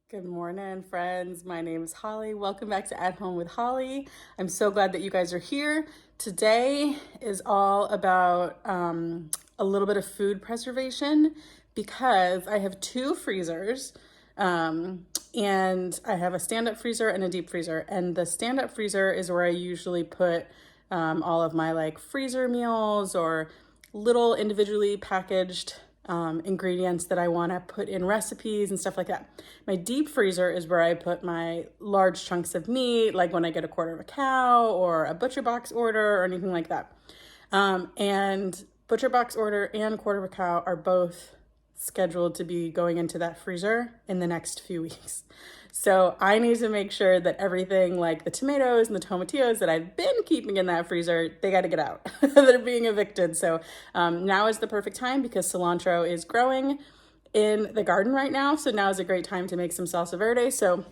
Good morning, friends. My name is Holly. Welcome back to At Home with Holly. I'm so glad that you guys are here. Today is all about a little bit of food preservation because I have two freezers and I have a stand-up freezer and a deep freezer. And the stand-up freezer is where I usually put all of my like freezer meals or little individually packaged ingredients that I want to put in recipes and stuff like that. My deep freezer is where I put my large chunks of meat, like when I get a quarter of a cow or a butcher box order or anything like that. And butcher box order and quarter of a cow are both scheduled to be going into that freezer in the next few weeks. So I need to make sure that everything like the tomatoes and the tomatillos that I've been keeping in that freezer, they got to get out. They're being evicted. So now is the perfect time because cilantro is growing in the garden right now. So now is a great time to make some salsa verde. So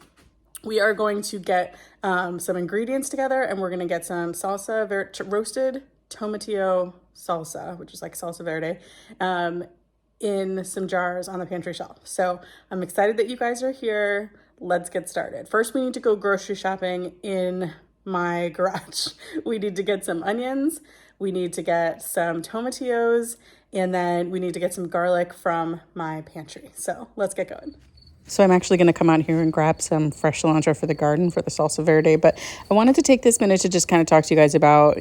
we are going to get some ingredients together and we're going to get some roasted tomatillo salsa, which is like salsa verde, in some jars on the pantry shelf. So I'm excited that you guys are here. Let's get started. First, we need to go grocery shopping in my garage. We need to get some onions. We need to get some tomatillos, and then we need to get some garlic from my pantry. So let's get going. So I'm actually going to come out here and grab some fresh cilantro for the garden for the salsa verde, but I wanted to take this minute to just kind of talk to you guys about,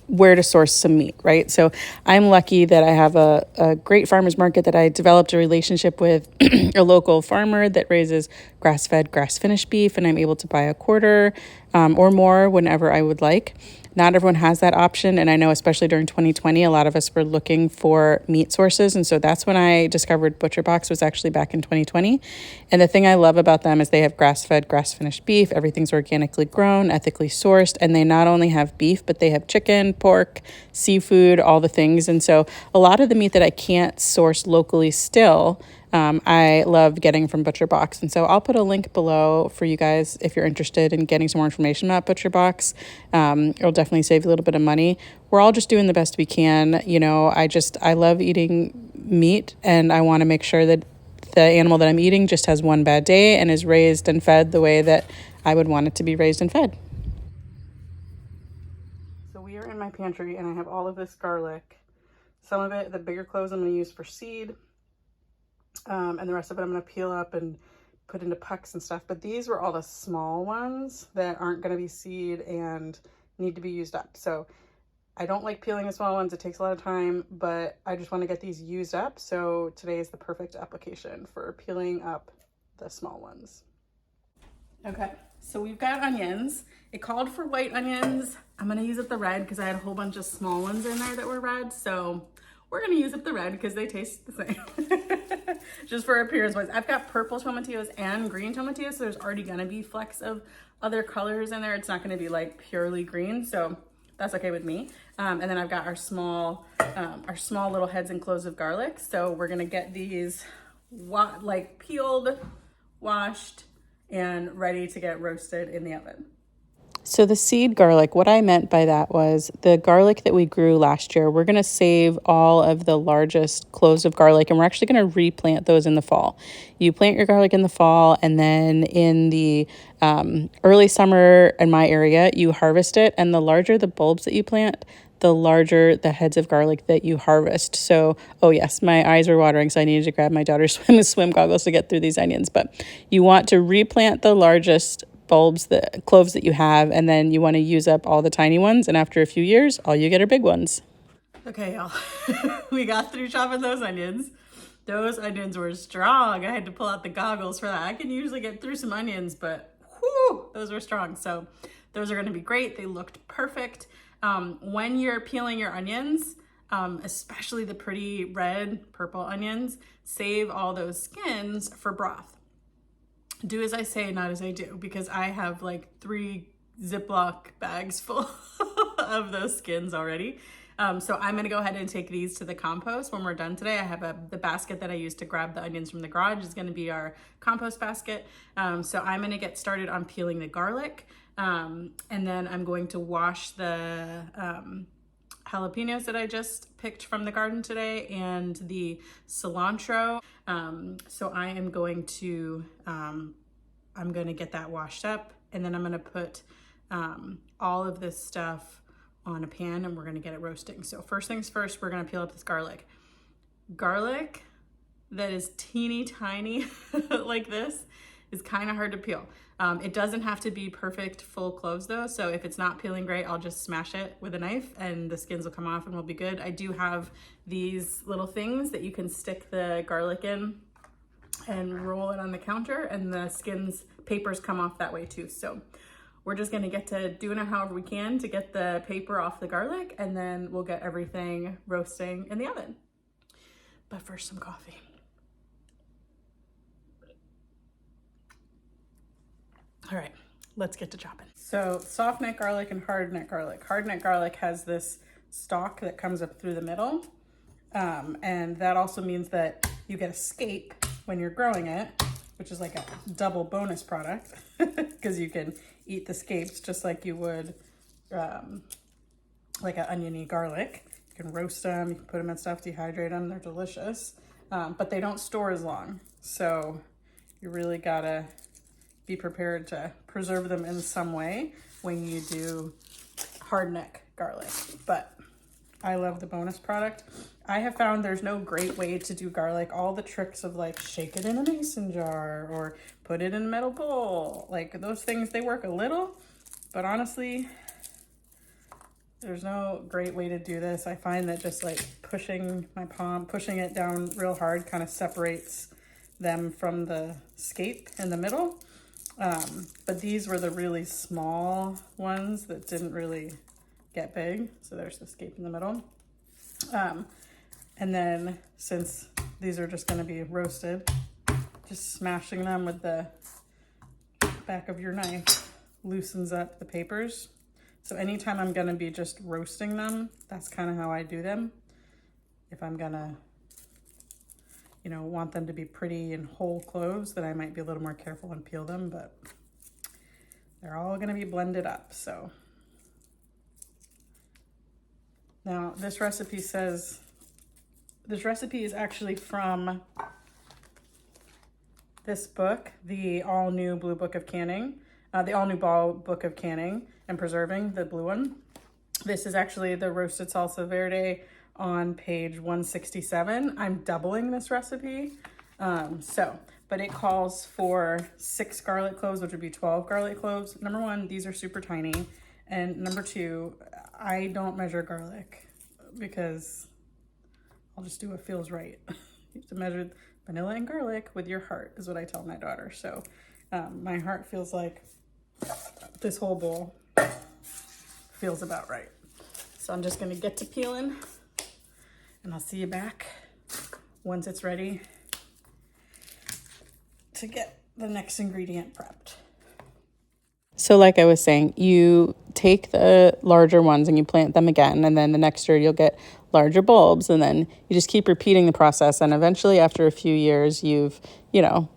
where to source some meat, right? So I'm lucky that I have a great farmer's market that I developed a relationship with a local farmer that raises grass-fed, grass-finished beef, and I'm able to buy a quarter or more whenever I would like. Not everyone has that option, and I know especially during 2020, a lot of us were looking for meat sources, and so that's when I discovered Butcher Box was actually back in 2020. And the thing I love about them is they have grass-fed, grass-finished beef. Everything's organically grown, ethically sourced, and they not only have beef, but they have chicken, pork, seafood, all the things. And so a lot of the meat that I can't source locally still, I love getting from Butcher Box. And so I'll put a link below for you guys if you're interested in getting some more information about Butcher Box. It'll definitely save you a little bit of money. We're all just doing the best we can. I love eating meat, and I want to make sure that the animal that I'm eating just has one bad day and is raised and fed the way that I would want it to be raised and fed. So we are in my pantry and I have all of this garlic. Some of it, the bigger cloves, I'm going to use for seed. And the rest of it I'm going to peel up and put into pucks and stuff. But these were all the small ones that aren't going to be seed and need to be used up. So I don't like peeling the small ones. It takes a lot of time, but I just want to get these used up. So today is the perfect application for peeling up the small ones. Okay, so we've got onions. It called for white onions. I'm going to use up the red because I had a whole bunch of small ones in there that were red. So we're going to use up the red because they taste the same. Just for appearance wise. I've got purple tomatillos and green tomatillos, so there's already going to be flecks of other colors in there. It's not going to be like purely green, so that's okay with me. And then I've got our small little heads and cloves of garlic. So we're going to get these peeled, washed, and ready to get roasted in the oven. So the seed garlic, what I meant by that was the garlic that we grew last year, we're going to save all of the largest cloves of garlic and we're actually going to replant those in the fall. You plant your garlic in the fall and then in the early summer in my area, you harvest it, and the larger the bulbs that you plant, the larger the heads of garlic that you harvest. So, oh yes, my eyes were watering, so I needed to grab my daughter's swim goggles to get through these onions. But you want to replant the largest bulbs, the cloves that you have, and then you want to use up all the tiny ones, and after a few years, all you get are big ones. Okay, y'all. We got through chopping those onions. Those onions were strong. I had to pull out the goggles for that. I can usually get through some onions, but whew, those were strong. So those are going to be great. They looked perfect. When you're peeling your onions, especially the pretty red, purple onions, save all those skins for broth. Do as I say, not as I do, because I have like 3 Ziploc bags full of those skins already. So I'm gonna go ahead and take these to the compost when we're done today. I have the basket that I use to grab the onions from the garage is gonna be our compost basket. So I'm gonna get started on peeling the garlic. And then I'm going to wash the jalapenos that I just picked from the garden today and the cilantro. So I am going to get that washed up, and then I'm gonna put all of this stuff on a pan and we're gonna get it roasting. So first things first, we're gonna peel up this garlic. Garlic that is teeny tiny like this is kind of hard to peel. It doesn't have to be perfect full cloves though, so if it's not peeling great, I'll just smash it with a knife and the skins will come off and we'll be good. I do have these little things that you can stick the garlic in and roll it on the counter, and the papers come off that way too. So we're just gonna get to doing it however we can to get the paper off the garlic, and then we'll get everything roasting in the oven. But first, some coffee. All right, let's get to chopping. So soft neck garlic and hard neck garlic. Hard neck garlic has this stalk that comes up through the middle. And that also means that you get a scape when you're growing it, which is like a double bonus product because you can eat the scapes just like you would like an oniony garlic. You can roast them, you can put them in stuff, dehydrate them, they're delicious. But they don't store as long. So you really gotta be prepared to preserve them in some way when you do hard neck garlic. But I love the bonus product. I have found there's no great way to do garlic. All the tricks of like shake it in a mason jar or put it in a metal bowl, like those things, they work a little, but honestly, there's no great way to do this. I find that just like pushing my palm, pushing it down real hard kind of separates them from the scape in the middle. But these were the really small ones that didn't really get big. So there's the scape in the middle. And then since these are just gonna be roasted, just smashing them with the back of your knife loosens up the papers. So anytime I'm gonna be just roasting them, that's kind of how I do them. If I'm gonna, you know, want them to be pretty and whole cloves, then I might be a little more careful and peel them, but they're all gonna be blended up, so. Now this recipe says, this recipe is actually from this book, the All New Blue Book of Canning, the All New Ball Book of Canning and Preserving, the blue one. This is actually the roasted salsa verde on page 167. I'm doubling this recipe. But it calls for 6 garlic cloves, which would be 12 garlic cloves. Number one, these are super tiny. And number two, I don't measure garlic because I'll just do what feels right. You have to measure vanilla and garlic with your heart is what I tell my daughter. So my heart feels like this whole bowl feels about right. So I'm just gonna get to peeling and I'll see you back once it's ready to get the next ingredient prepped. So like I was saying, you take the larger ones and you plant them again, and then the next year you'll get larger bulbs, and then you just keep repeating the process, and eventually after a few years you've, you know,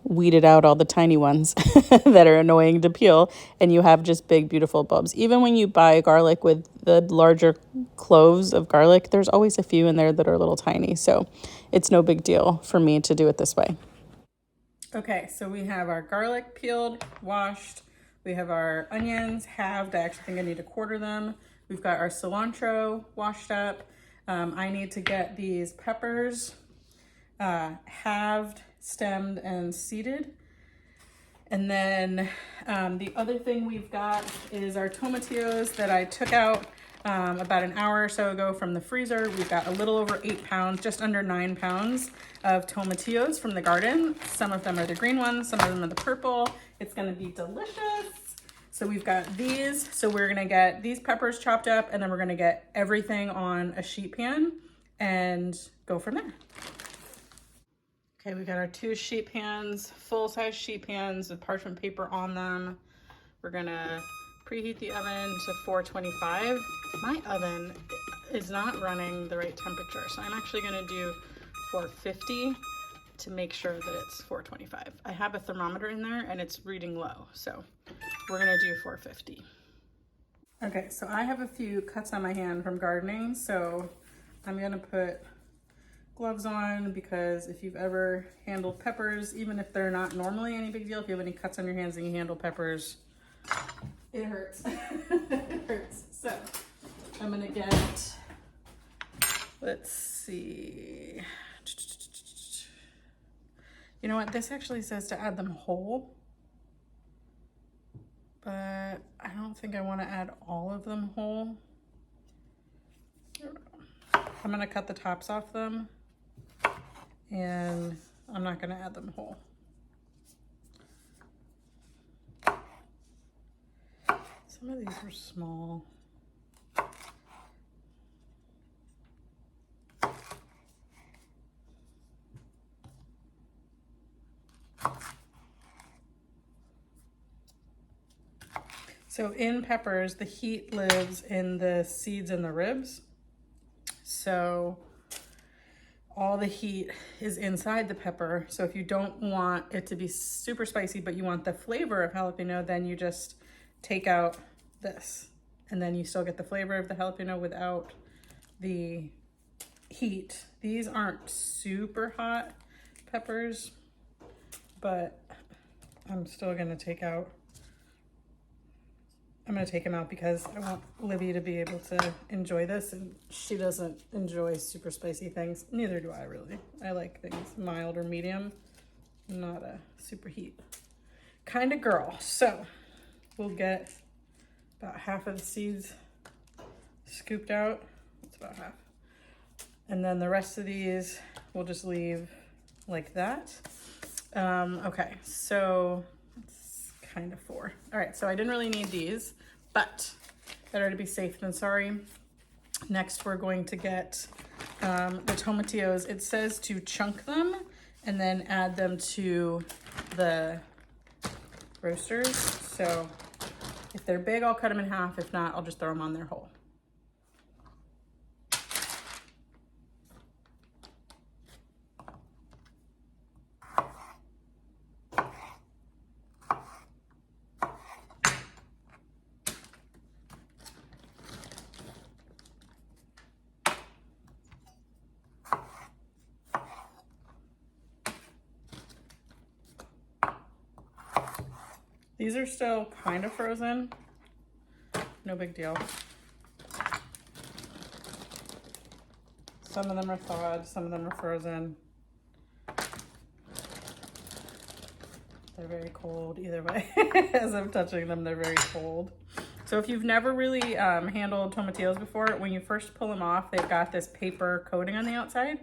weeded out all the tiny ones that are annoying to peel, and you have just big beautiful bulbs. Even when you buy garlic with the larger cloves of garlic, there's always a few in there that are a little tiny, so it's no big deal for me to do it this way. Okay, so we have our garlic peeled, washed. We have our onions halved. I actually think I need to quarter them. We've got our cilantro washed up. I need to get these peppers halved, stemmed, and seeded. And then the other thing we've got is our tomatillos that I took out about an hour or so ago from the freezer. We've got a little over 8 pounds, just under 9 pounds of tomatillos from the garden. Some of them are the green ones, some of them are the purple. It's gonna be delicious. So we've got these. So we're gonna get these peppers chopped up, and then we're gonna get everything on a sheet pan and go from there. Okay, we got our 2 sheet pans, full-size sheet pans with parchment paper on them. We're gonna preheat the oven to 425. My oven is not running the right temperature, so I'm actually gonna do 450 to make sure that it's 425. I have a thermometer in there and it's reading low, so we're gonna do 450. Okay, so I have a few cuts on my hand from gardening, so I'm gonna put gloves on because if you've ever handled peppers, even if they're not normally any big deal, if you have any cuts on your hands and you handle peppers, it hurts. It hurts. So I'm gonna get, let's see. You know what? This actually says to add them whole, but I don't think I want to add all of them whole. I'm gonna cut the tops off them, and I'm not gonna add them whole. Some of these are small. So in peppers, the heat lives in the seeds and the ribs. So all the heat is inside the pepper. So if you don't want it to be super spicy, but you want the flavor of jalapeno, then you just take out this. And then you still get the flavor of the jalapeno without the heat. These aren't super hot peppers, but I'm still gonna take out, I'm gonna take them out because I want Libby to be able to enjoy this, and she doesn't enjoy super spicy things. Neither do I really. I like things mild or medium, not a super heat kind of girl. So we'll get about half of the seeds scooped out. It's about half. And then the rest of these we'll just leave like that. Okay, so it's kind of 4. All right, so I didn't really need these, but better to be safe than sorry. Next, we're going to get the tomatillos. It says to chunk them and then add them to the roasters. So if they're big, I'll cut them in half. If not, I'll just throw them on there whole. These are still kind of frozen. No big deal. Some of them are thawed, some of them are frozen. They're very cold either way. As I'm touching them, they're very cold. So if you've never really handled tomatillos before, when you first pull them off, they've got this paper coating on the outside,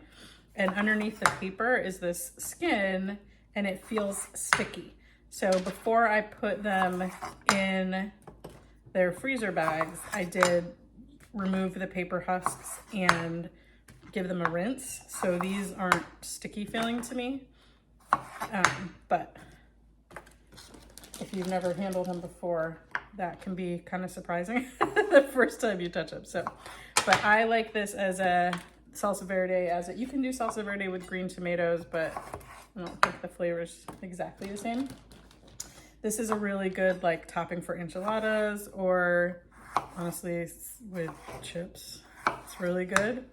and underneath the paper is this skin, and it feels sticky. So before I put them in their freezer bags, I did remove the paper husks and give them a rinse. So these aren't sticky feeling to me, but if you've never handled them before, that can be kind of surprising the first time you touch them. So, but I like this as a salsa verde. You can do salsa verde with green tomatoes, but I don't think the flavor's exactly the same. This is a really good like topping for enchiladas, or honestly with chips. It's really good.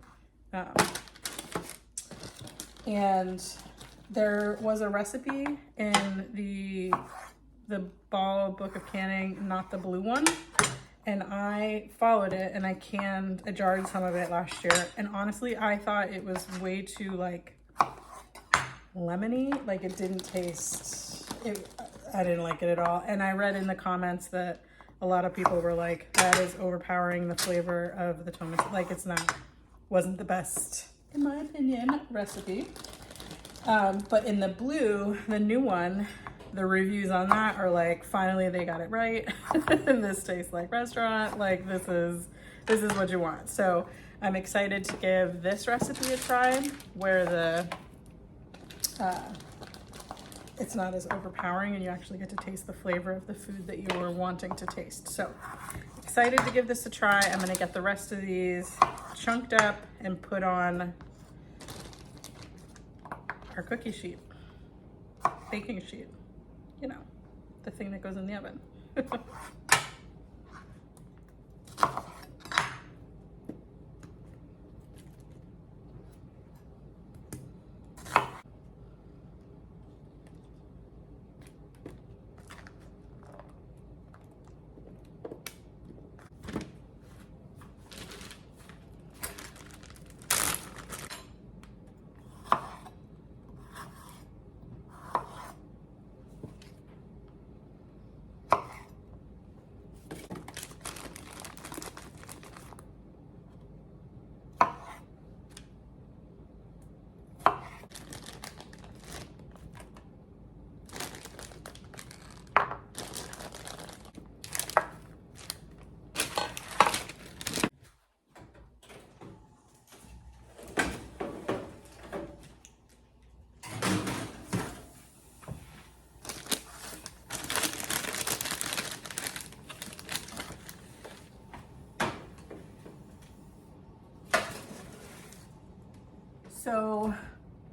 And there was a recipe in the Ball Book of Canning, not the blue one, and I followed it, and I jarred some of it last year, and honestly I thought it was way too like lemony. Like it didn't taste it. I didn't like it at all. And I read in the comments that a lot of people were like, that is overpowering the flavor of the tomato. Like wasn't the best, in my opinion, recipe. But in the blue, the new one, the reviews on that are like, finally they got it right. And this tastes like restaurant. Like this is what you want. So I'm excited to give this recipe a try, where it's not as overpowering and you actually get to taste the flavor of the food that you were wanting to taste. So excited to give this a try. I'm gonna get the rest of these chunked up and put on our cookie sheet, baking sheet, you know, the thing that goes in the oven.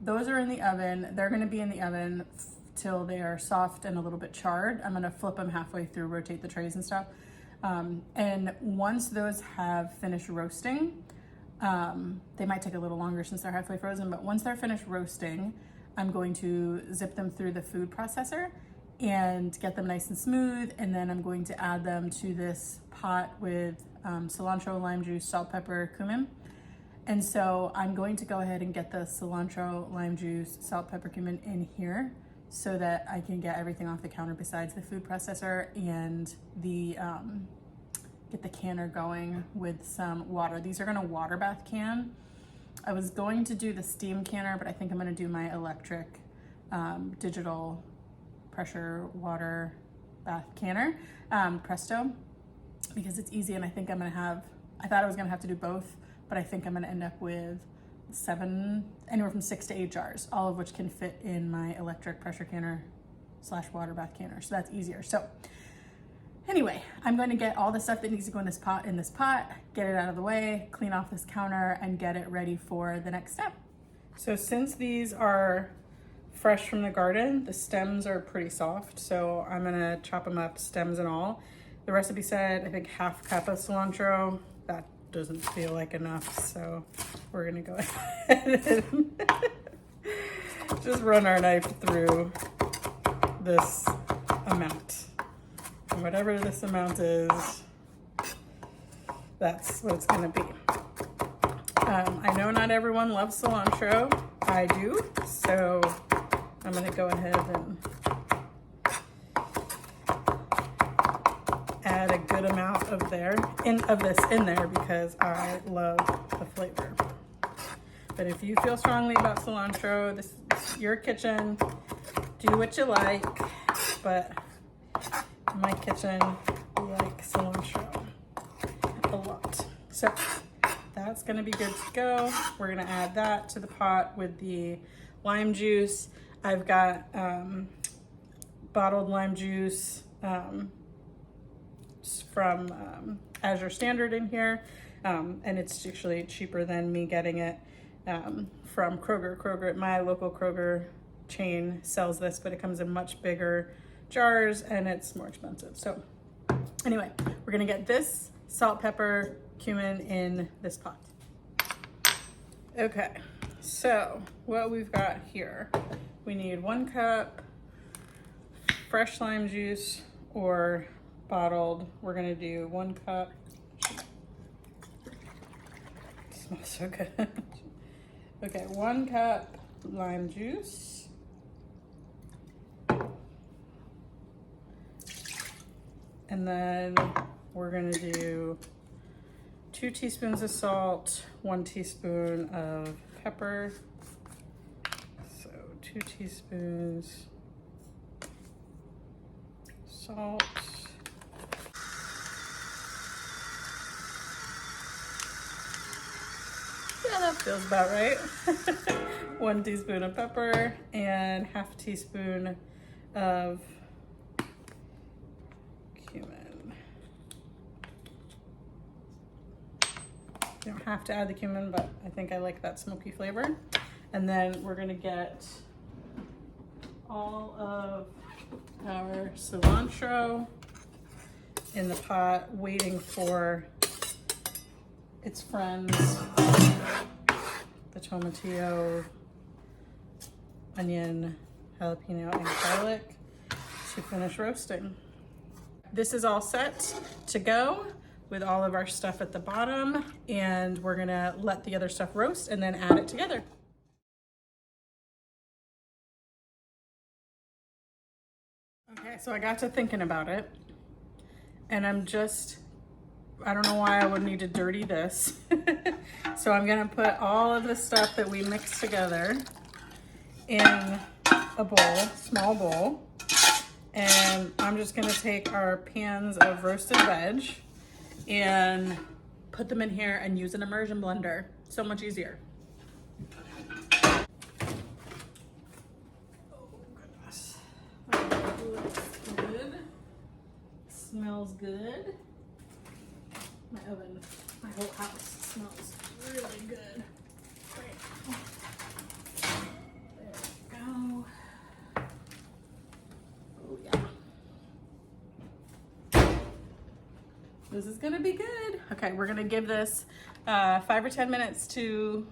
those are in the oven. They're gonna be in the oven till they are soft and a little bit charred. I'm gonna flip them halfway through, rotate the trays and stuff. And once those have finished roasting, they might take a little longer since they're halfway frozen, but once they're finished roasting, I'm going to zip them through the food processor and get them nice and smooth. And then I'm going to add them to this pot with cilantro, lime juice, salt, pepper, cumin. And so I'm going to go ahead and get the cilantro, lime juice, salt, pepper, cumin in here so that I can get everything off the counter besides the food processor and the get the canner going with some water. These are gonna water bath can. I was going to do the steam canner, but I think I'm gonna do my electric digital pressure water bath canner, Presto, because it's easy. And I think I thought I was gonna have to do both, but I think I'm gonna end up with anywhere from 6 to 8 jars, all of which can fit in my electric pressure canner / water bath canner. So that's easier. So anyway, I'm going to get all the stuff that needs to go in this pot, get it out of the way, clean off this counter, and get it ready for the next step. So since these are fresh from the garden, the stems are pretty soft, so I'm gonna chop them up, stems and all. The recipe said, I think, ½ cup of cilantro. That doesn't feel like enough, so we're gonna go ahead and just run our knife through this amount. And whatever this amount is, that's what it's gonna be. I know not everyone loves cilantro. I do, so I'm gonna go ahead and add a good amount of this in there because I love the flavor. But if you feel strongly about cilantro, this is your kitchen. Do what you like, but in my kitchen, we like cilantro a lot. So that's gonna be good to go. We're gonna add that to the pot with the lime juice. I've got bottled lime juice from Azure Standard in here, and it's actually cheaper than me getting it from Kroger. Kroger, my local Kroger chain, sells this, but it comes in much bigger jars and it's more expensive. So anyway, we're gonna get this salt, pepper, cumin in this pot. Okay, so what we've got here, we need 1 cup fresh lime juice or bottled. We're gonna do 1 cup. It smells so good. Okay, 1 cup lime juice. And then we're gonna do 2 teaspoons of salt, 1 teaspoon of pepper. So 2 teaspoons salt. Yeah, that feels about right. 1 teaspoon of pepper and ½ teaspoon of cumin. You don't have to add the cumin, but I think I like that smoky flavor. And then we're gonna get all of our cilantro in the pot, waiting for its friends, the tomatillo, onion, jalapeno, and garlic, to finish roasting. This is all set to go with all of our stuff at the bottom, and we're gonna let the other stuff roast and then add it together. Okay, so I got to thinking about it, and I don't know why I would need to dirty this. So I'm gonna put all of the stuff that we mixed together in a bowl, small bowl, and I'm just gonna take our pans of roasted veg and put them in here and use an immersion blender. So much easier. Oh goodness. Looks good. Smells good. My oven, my whole house smells really good right now. This is gonna be good. Okay, we're gonna give this 5 or 10 minutes to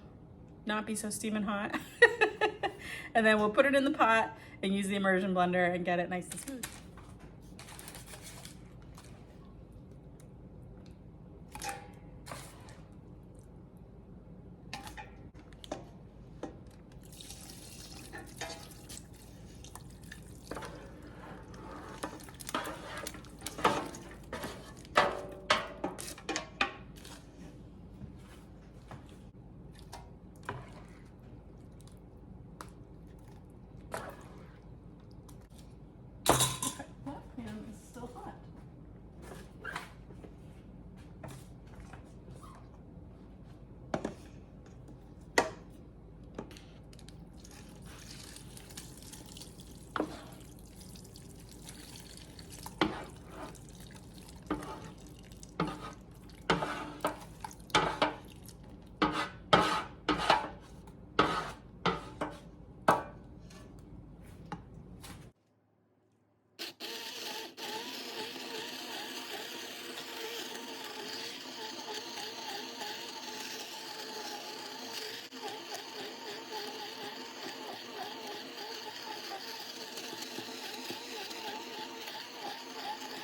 not be so steaming hot. And then we'll put it in the pot and use the immersion blender and get it nice and smooth.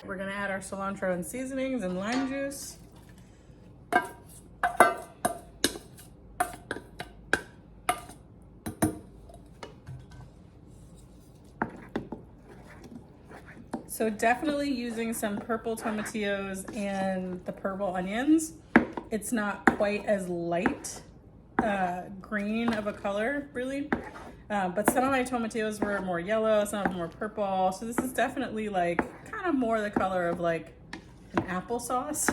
We're gonna add our cilantro and seasonings and lime juice. So definitely using some purple tomatillos and the purple onions. It's not quite as light green of a color, really. But some of my tomatillos were more yellow, some of them were purple. So this is definitely like kind of more the color of like an applesauce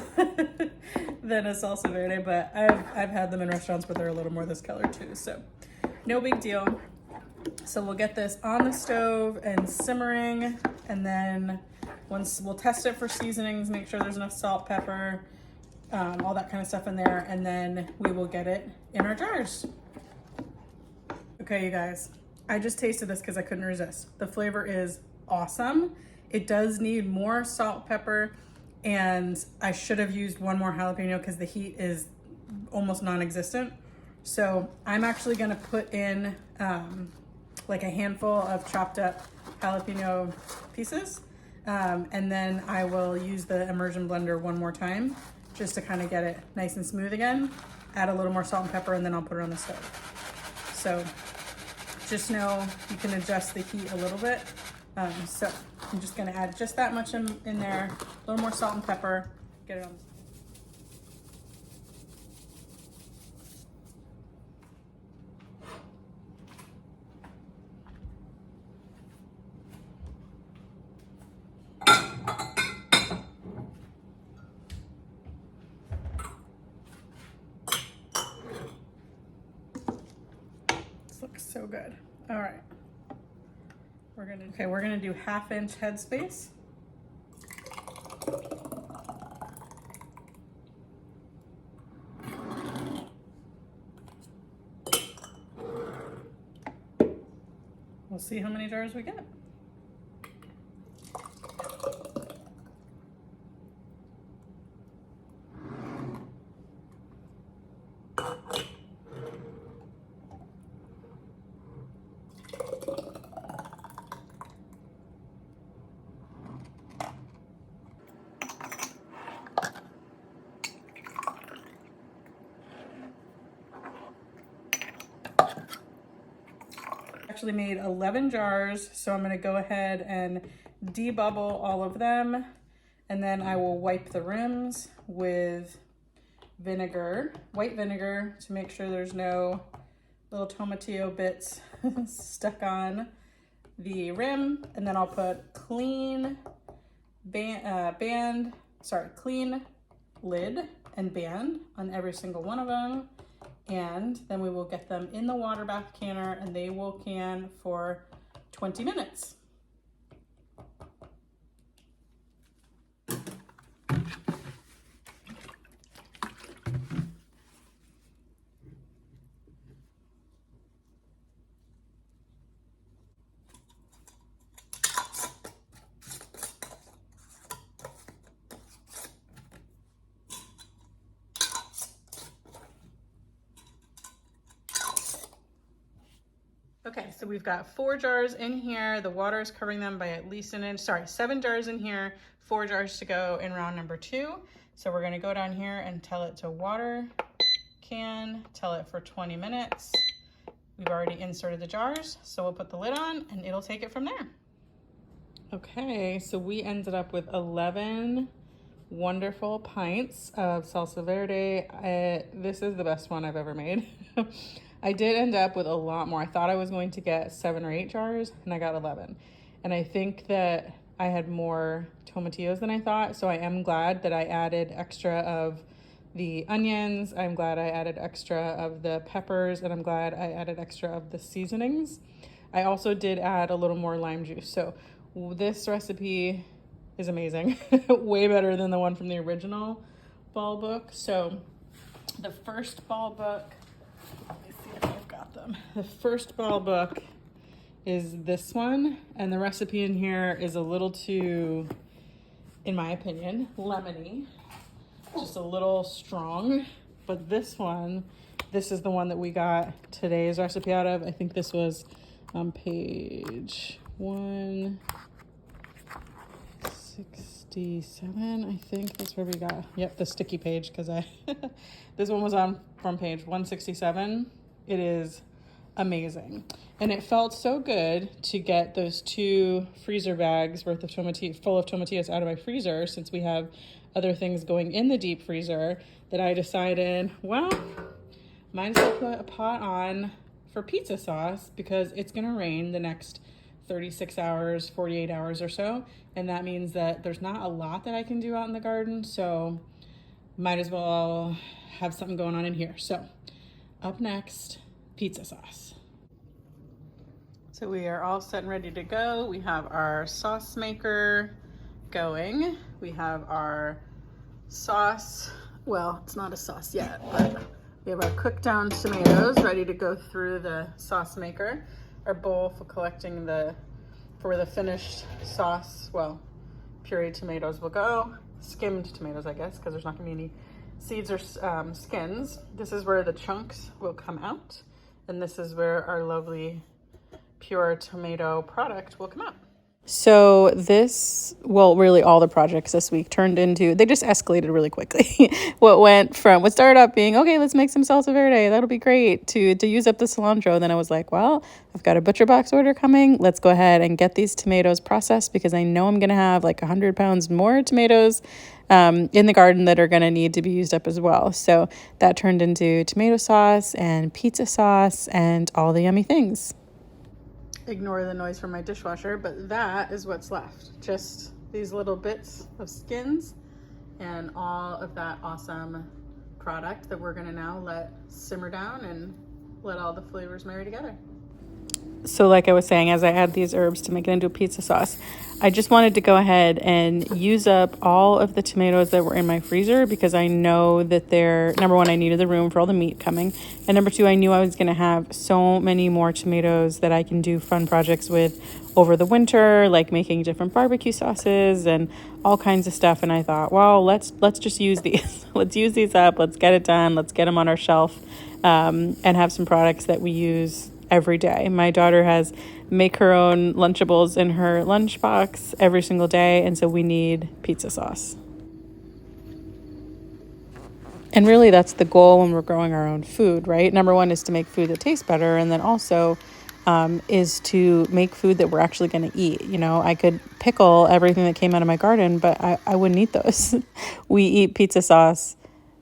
than a salsa verde, but I've had them in restaurants where they're a little more this color too. So no big deal. So we'll get this on the stove and simmering, and then once we'll test it for seasonings, make sure there's enough salt, pepper, all that kind of stuff in there, and then we will get it in our jars. Okay, you guys, I just tasted this because I couldn't resist. The flavor is awesome. It does need more salt, pepper, and I should have used one more jalapeno because the heat is almost non-existent. So I'm actually gonna put in like a handful of chopped up jalapeno pieces. And then I will use the immersion blender one more time just to kind of get it nice and smooth again. Add a little more salt and pepper, and then I'll put it on the stove. So just know you can adjust the heat a little bit. So I'm just gonna add just that much in there, a little more salt and pepper, get it on. This looks so good. All right. We're gonna do 1/2 inch headspace. We'll see how many jars we get. Actually made 11 jars, so I'm going to go ahead and debubble all of them, and then I will wipe the rims with vinegar, white vinegar, to make sure there's no little tomatillo bits stuck on the rim. And then I'll put clean clean lid and band on every single one of them. And then we will get them in the water bath canner, and they will can for 20 minutes. Okay, so we've got 4 jars in here. The water is covering them by at least an inch. Sorry, 7 jars in here, 4 jars to go in round number 2. So we're gonna go down here and tell it to water can, tell it for 20 minutes. We've already inserted the jars, so we'll put the lid on and it'll take it from there. Okay, so we ended up with 11 wonderful pints of salsa verde. This is the best one I've ever made. I did end up with a lot more. I thought I was going to get 7 or 8 jars and I got 11. And I think that I had more tomatillos than I thought. So I am glad that I added extra of the onions. I'm glad I added extra of the peppers, and I'm glad I added extra of the seasonings. I also did add a little more lime juice. So this recipe is amazing. Way better than the one from the original ball book. So the first ball book, I've got them. The first ball book is this one, and the recipe in here is a little too, in my opinion, lemony, just a little strong. But this one, this is the one that we got today's recipe out of. I think this was on page 167. I think that's where we got, yep, the sticky page, because this one was on from page 167. It is amazing. And it felt so good to get those 2 freezer bags worth of full of tomatillos out of my freezer, since we have other things going in the deep freezer, that I decided, well, might as well put a pot on for pizza sauce, because it's gonna rain the next 36 hours, 48 hours or so. And that means that there's not a lot that I can do out in the garden. So might as well have something going on in here. So up next, pizza sauce. So we are all set and ready to go. We have our sauce maker going. We have our sauce. Well, it's not a sauce yet, but we have our cooked down tomatoes ready to go through the sauce maker. Our bowl for collecting for the finished sauce. Well, pureed tomatoes will go. Skimmed tomatoes, I guess, because there's not gonna be any seeds or skins. This is where the chunks will come out. And this is where our lovely pure tomato product will come out. So this, well, really all the projects this week turned into, they just escalated really quickly. What started out being, okay, let's make some salsa verde, that'll be great, to use up the cilantro. Then I was like, well, I've got a butcher box order coming. Let's go ahead and get these tomatoes processed, because I know I'm going to have like 100 pounds more tomatoes in the garden that are going to need to be used up as well. So that turned into tomato sauce and pizza sauce and all the yummy things. Ignore the noise from my dishwasher, but that is what's left. Just these little bits of skins and all of that awesome product that we're gonna now let simmer down and let all the flavors marry together. So like I was saying, as I add these herbs to make it into a pizza sauce, I just wanted to go ahead and use up all of the tomatoes that were in my freezer, because I know that number one, I needed the room for all the meat coming. And number two, I knew I was going to have so many more tomatoes that I can do fun projects with over the winter, like making different barbecue sauces and all kinds of stuff. And I thought, well, let's just use these. Let's use these up. Let's get it done. Let's get them on our shelf and have some products that we use every day. My daughter has make her own Lunchables in her lunchbox every single day, and so we need pizza sauce. And really that's the goal when we're growing our own food, right? Number one is to make food that tastes better, and then also is to make food that we're actually going to eat. You know, I could pickle everything that came out of my garden, but I wouldn't eat those. We eat pizza sauce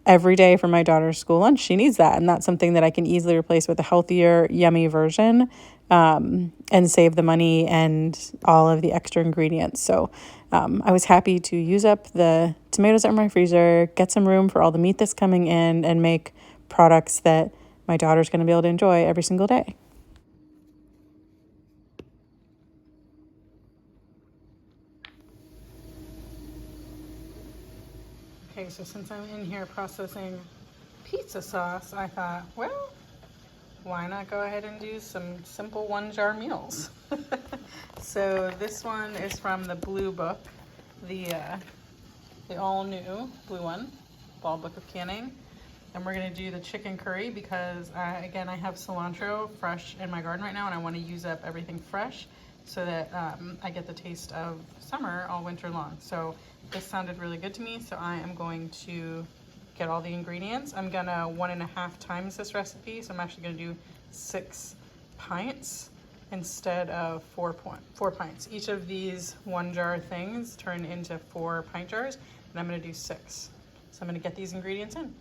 every day for my daughter's school lunch. She needs that. And that's something that I can easily replace with a healthier, yummy version and save the money and all of the extra ingredients. So I was happy to use up the tomatoes that are in my freezer, get some room for all the meat that's coming in, and make products that my daughter's going to be able to enjoy every single day. Okay, so since I'm in here processing pizza sauce, I thought, well, why not go ahead and do some simple 1-jar meals? So this one is from the Blue Book, the all-new blue one, Ball Book of Canning. And we're gonna do the chicken curry because again, I have cilantro fresh in my garden right now and I wanna use up everything fresh so that I get the taste of summer all winter long. So this sounded really good to me, so I am going to get all the ingredients. I'm gonna 1.5 times this recipe, so I'm actually gonna do 6 pints instead of 4 pints. Each of these 1 jar things turn into 4 pint jars, and I'm gonna do 6. So I'm gonna get these ingredients in.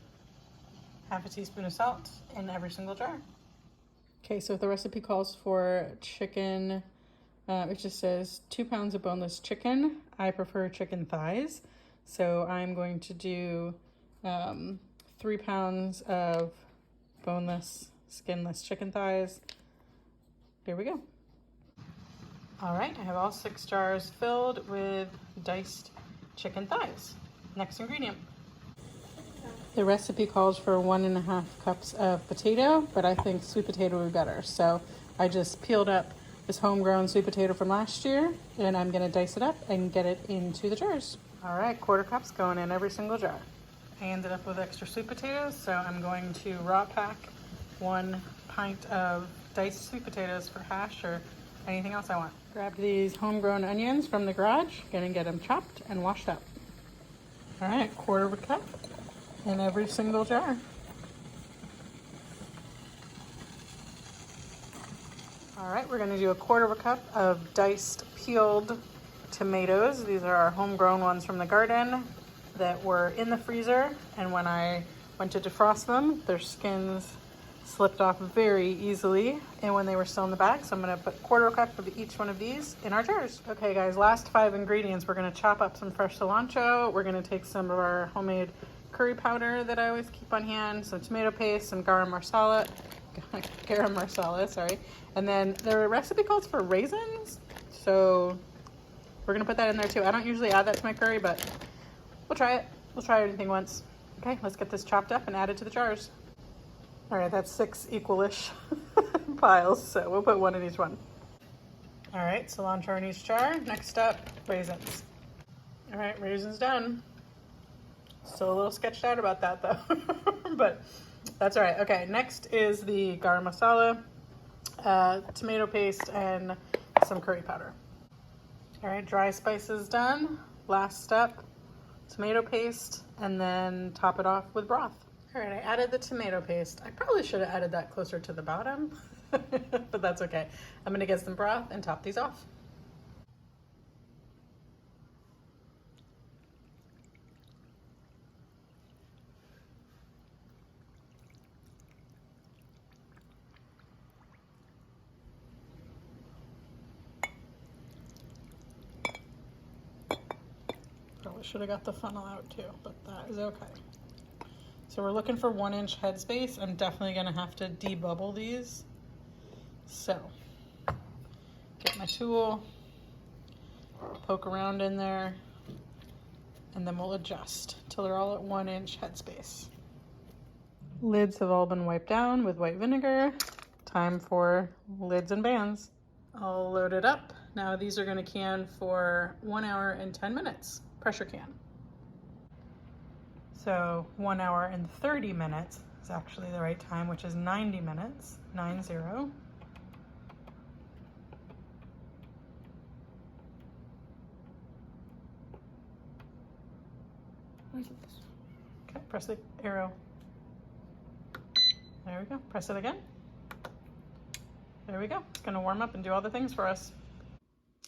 1/2 teaspoon of salt in every single jar. Okay, so the recipe calls for chicken, it just says 2 pounds of boneless chicken. I prefer chicken thighs, so I'm going to do 3 pounds of boneless, skinless chicken thighs. Here we go. All right, I have all 6 jars filled with diced chicken thighs. Next ingredient. The recipe calls for 1.5 cups of potato, but I think sweet potato would be better. So I just peeled up this homegrown sweet potato from last year, and I'm gonna dice it up and get it into the jars. All right, 1/4 cups going in every single jar. I ended up with extra sweet potatoes, so I'm going to raw pack 1 pint of diced sweet potatoes for hash or anything else I want. Grab these homegrown onions from the garage, gonna get them chopped and washed up. All right, 1/4 cup in every single jar. All right, we're gonna do 1/4 cup of diced peeled tomatoes. These are our homegrown ones from the garden that were in the freezer, and when I went to defrost them, their skins slipped off very easily and when they were still in the bag. So I'm gonna put 1/4 cup of each one of these in our jars. Okay guys, last 5 ingredients. We're gonna chop up some fresh cilantro. We're gonna take some of our homemade curry powder that I always keep on hand, some tomato paste, some garam masala, sorry. And then the recipe calls for raisins, so we're gonna put that in there too. I don't usually add that to my curry, but we'll try it. We'll try anything once. Okay, let's get this chopped up and add it to the jars. All right, that's 6 equal-ish piles, so we'll put 1 in each one. All right, cilantro in each jar. Next up, raisins. All right, raisins done. Still a little sketched out about that though, but that's all right. Okay, next is the garam masala, tomato paste, and some curry powder. All right, dry spices done. Last step, tomato paste, and then top it off with broth. All right, I added the tomato paste. I probably should have added that closer to the bottom, but that's okay. I'm gonna get some broth and top these off. Probably should have got the funnel out too, but that is okay. So we're looking for 1-inch headspace. I'm definitely gonna have to debubble these. So, get my tool, poke around in there, and then we'll adjust till they're all at 1-inch headspace. Lids have all been wiped down with white vinegar. Time for lids and bands. All loaded up. Now these are gonna can for 1 hour and 10 minutes, pressure can. So 1 hour and 30 minutes is actually the right time, which is 90 minutes, 90. Okay, press the arrow. There we go, press it again. There we go, it's gonna warm up and do all the things for us.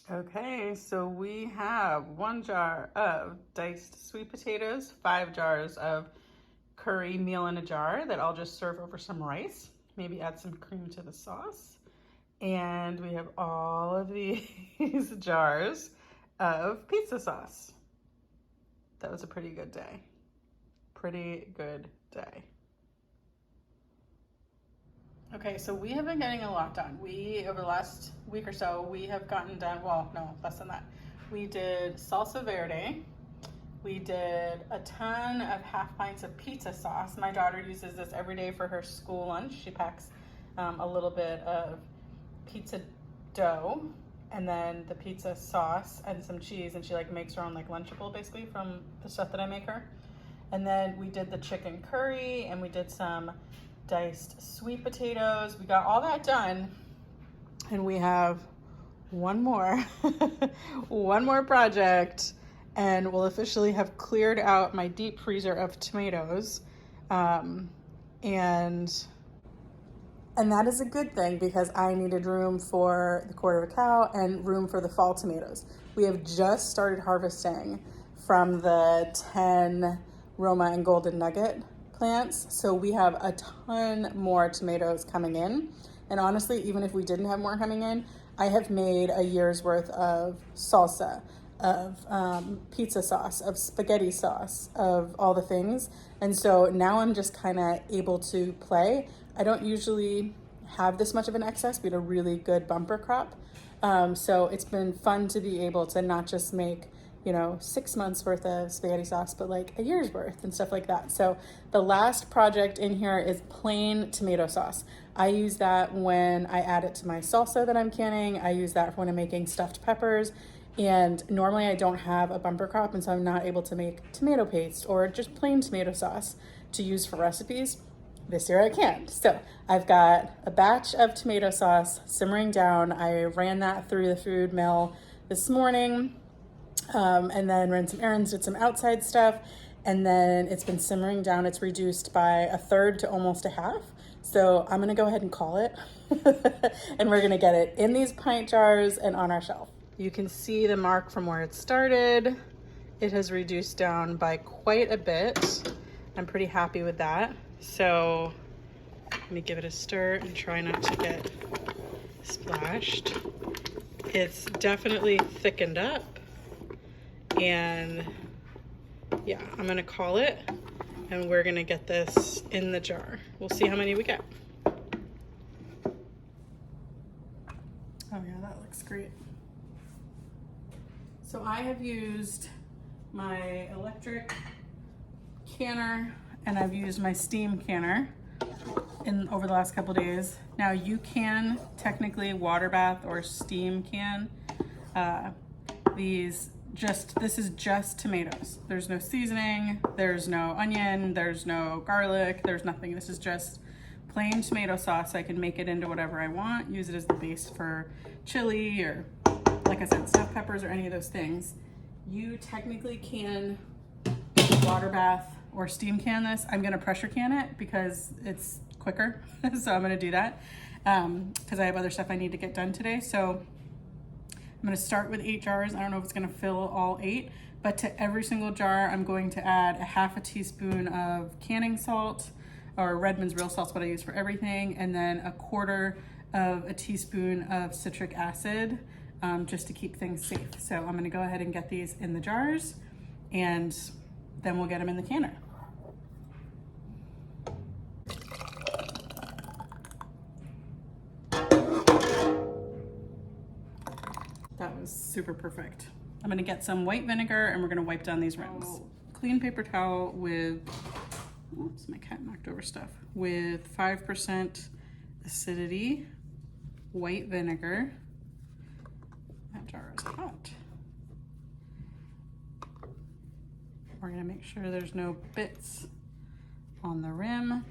Okay, so we have 1 jar of diced sweet potatoes, 5 jars of curry meal in a jar that I'll just serve over some rice, maybe add some cream to the sauce. And we have all of these jars of pizza sauce. That was a pretty good day. Pretty good day. Okay, so we have been getting a lot done. Over the last week or so, we have gotten done, well, no, less than that. We did salsa verde. We did a ton of 1/2 pints of pizza sauce. My daughter uses this every day for her school lunch. She packs a little bit of pizza dough and then the pizza sauce and some cheese, and she like makes her own like Lunchable basically from the stuff that I make her. And then we did the chicken curry and we did some diced sweet potatoes. We got all that done and we have one more, one more project, and we'll officially have cleared out my deep freezer of tomatoes. And that is a good thing because I needed room for the quarter of a cow and room for the fall tomatoes. We have just started harvesting from the 10 Roma and Golden Nugget plants. So we have a ton more tomatoes coming in. And honestly, even if we didn't have more coming in, I have made a year's worth of salsa, of pizza sauce, of spaghetti sauce, of all the things. And so now I'm just kind of able to play. I don't usually have this much of an excess. We had a really good bumper crop. So it's been fun to be able to not just make, 6 months worth of spaghetti sauce, but like a year's worth and stuff like that. So the last project in here is plain tomato sauce. I use that when I add it to my salsa that I'm canning. I use that for when I'm making stuffed peppers. And normally I don't have a bumper crop, and so I'm not able to make tomato paste or just plain tomato sauce to use for recipes. This year I can. So I've got a batch of tomato sauce simmering down. I ran that through the food mill this morning, and then ran some errands, did some outside stuff, and then it's been simmering down. It's reduced by a third to almost a half. So I'm gonna go ahead and call it, and we're gonna get it in these pint jars and on our shelf. You can see the mark from where it started. It has reduced down by quite a bit. I'm pretty happy with that. So let me give it a stir and try not to get splashed. It's definitely thickened up, and yeah, I'm gonna call it, and we're gonna get this in the jar. We'll see how many we get. Oh yeah, that looks great. So I have used my electric canner and I've used my steam canner over the last couple days. Now you can technically water bath or steam can these. This is just tomatoes. There's no seasoning, there's no onion, there's no garlic, there's nothing. This is just plain tomato sauce. I can make it into whatever I want, use it as the base for chili or, like I said, stuffed peppers or any of those things. You technically can water bath or steam can this. I'm gonna pressure can it because it's quicker. So I'm gonna do that because I have other stuff I need to get done today. So I'm gonna start with 8 jars. I don't know if it's gonna fill all 8, but to every single jar, I'm going to add a half a teaspoon of canning salt, or Redmond's real salt's what I use for everything, and then a quarter of a teaspoon of citric acid, just to keep things safe. So I'm gonna go ahead and get these in the jars, and then we'll get them in the canner. That was super perfect. I'm gonna get some white vinegar and we're gonna wipe down these rims. Clean paper towel with, oops, my cat knocked over stuff, with 5% acidity, white vinegar. That jar is hot. We're gonna make sure there's no bits on the rim.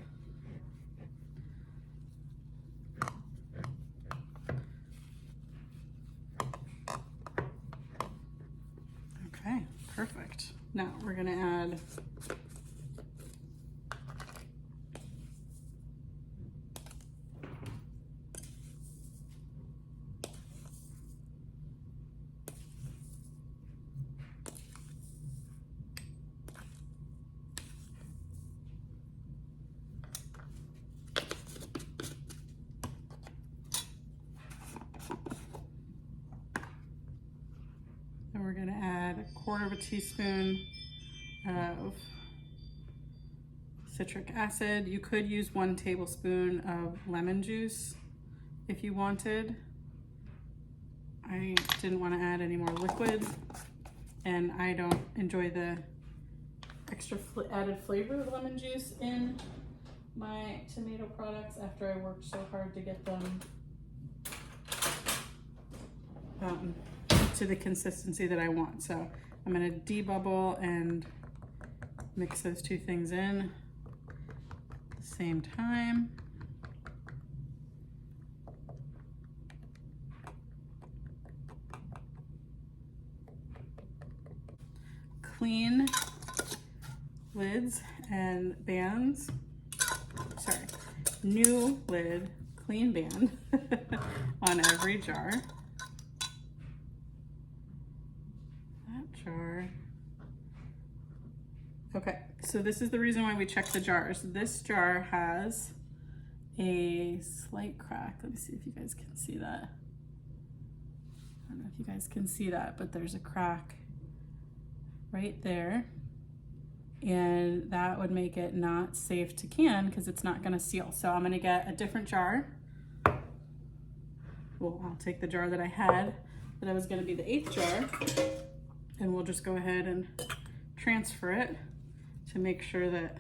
Okay, perfect. Now we're gonna add we're gonna add a quarter of a teaspoon of citric acid. You could use 1 tablespoon of lemon juice if you wanted. I didn't want to add any more liquid, and I don't enjoy the extra added flavor of lemon juice in my tomato products after I worked so hard to get them to the consistency that I want. So I'm gonna debubble and Mix those two things in at the same time. Clean lids and bands. Sorry, new lid, clean band on every jar. That jar. Okay, so this is the reason why we check the jars. This jar has a slight crack. Let me see if you guys can see that. I don't know if you guys can see that, but there's a crack right there. And that would make it not safe to can because it's not gonna seal. So I'm gonna get a different jar. Well, I'll take the jar that I had, that was gonna be the 8th jar, and we'll just go ahead and transfer it to make sure that,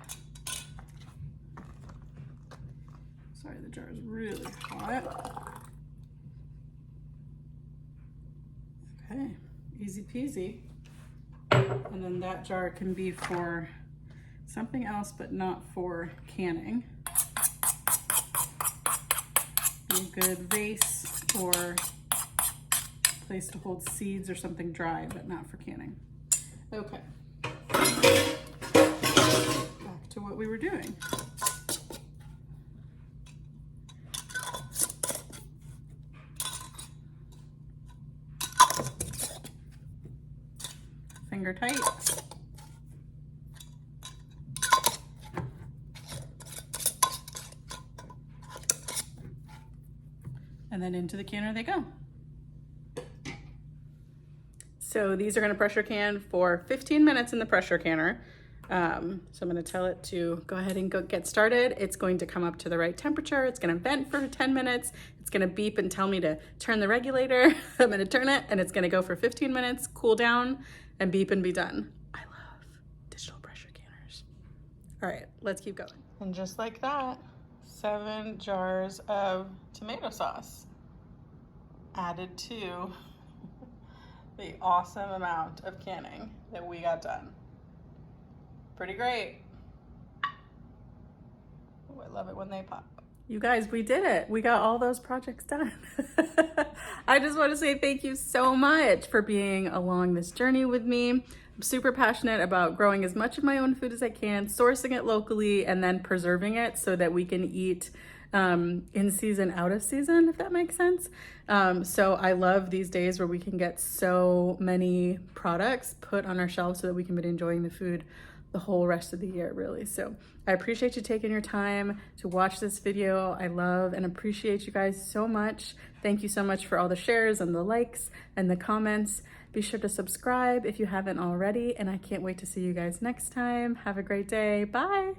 sorry, the jar is really hot. Okay, easy peasy. And then that jar can be for something else, but not for canning. Be a good vase or place to hold seeds or something dry, but not for canning. Okay. Back to what we were doing. Finger tight. And then into the canner they go. So these are going to pressure can for 15 minutes in the pressure canner. So I'm going to tell it to go ahead and get started. It's going to come up to the right temperature. It's going to vent for 10 minutes. It's going to beep and tell me to turn the regulator. I'm going to turn it, and it's going to go for 15 minutes, cool down, and beep and be done. I love digital pressure canners. All right, let's keep going. And just like that, 7 jars of tomato sauce added to the awesome amount of canning that we got done. Pretty great. Oh, I love it when they pop. You guys, we did it. We got all those projects done. I just want to say thank you so much for being along this journey with me. I'm super passionate about growing as much of my own food as I can, sourcing it locally, and then preserving it so that we can eat in season, out of season, if that makes sense. So I love these days where we can get so many products put on our shelves so that we can be enjoying the food the whole rest of the year, really. So I appreciate you taking your time to watch this video. I love and appreciate you guys so much. Thank you so much for all the shares and the likes and the comments. Be sure to subscribe if you haven't already, and I can't wait to see you guys next time. Have a great day. Bye.